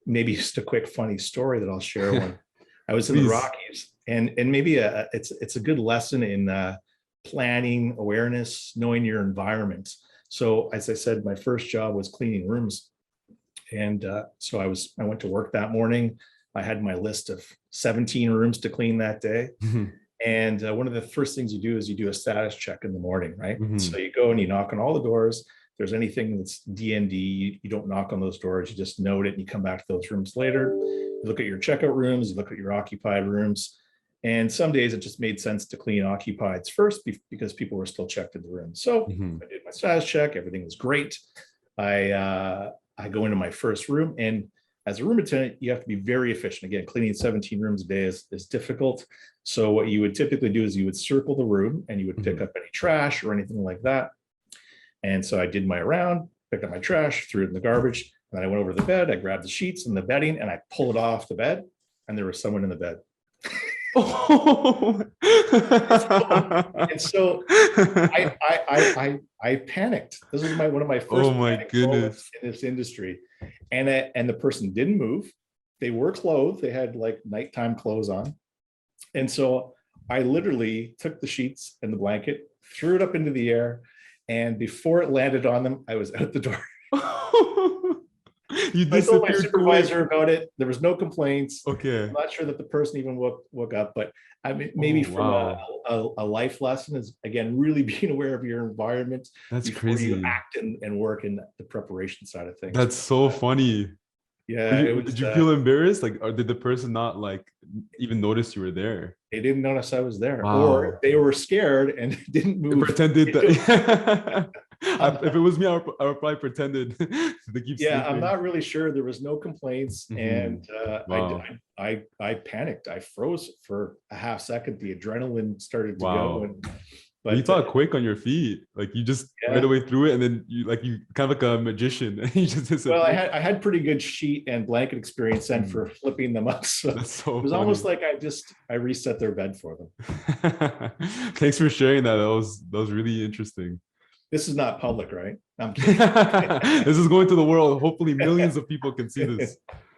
Maybe just a quick funny story that I'll share. When I was in the Please. Rockies, and maybe it's a good lesson in planning, awareness, knowing your environment. So as I said, my first job was cleaning rooms, and so I went to work that morning. I had my list of 17 rooms to clean that day. Mhm. And one of the first things you do is you do a status check in the morning, right? So Mhm. you go and you knock on all the doors. If there's anything that's D&D, you don't knock on those doors. You just note it and you come back to those rooms later. You look at your checkout rooms, you look at your occupied rooms. And some days it just made sense to clean occupieds first because people were still checked in the room. So Mhm. I did my status check. Everything was great. I go into my first room, and as a room attendant, you have to be very efficient. Again, cleaning 17 rooms a day is difficult. So what you would typically do is you would circle the room and you would pick Mhm. up any trash or anything like that. And so I did my round, picked up my trash, threw it in the garbage. And then I went over to the bed, I grabbed the sheets and the bedding and I pulled it off the bed, and there was someone in the bed. Oh. And so I panicked. This was one of my Oh first my panic moments goodness. in this industry. And the person didn't move. They were clothed. They had like nighttime clothes on. And so I literally took the sheets and the blanket, threw it up into the air, and before it landed on them, I was out the door. You I told my disappeared quick. supervisor about it. There was no complaints. I'm Okay. not sure that the person even woke up, but I mean, maybe Oh, from wow. a life lesson is, again, really being aware of your environment That's before you crazy. act and work in the preparation side of things. That's so funny. Yeah, it Did was, you feel embarrassed? Like, or did the person not like even notice you were there? they didn't notice I was there, or Wow. they were scared and didn't They move. pretended It was, that. I'm, If it was me, I would probably pretended to keep yeah, I'm sleeping. not really sure. There was no complaints, Hmm. and Wow. I panicked. I froze for a half second. The adrenaline started to go, Wow. and But you but thought quick on your feet. Like you just right yeah. away through it, and then you kind of like a magician, and you just Well, disappear. I had pretty good sheet and blanket experience then for Mm, flipping them up. So it that's so was almost funny. like I reset their bed for them. Thanks for sharing that. That was really interesting. This is not public, right? I'm kidding. This is going to the world. Hopefully, millions of people can see this.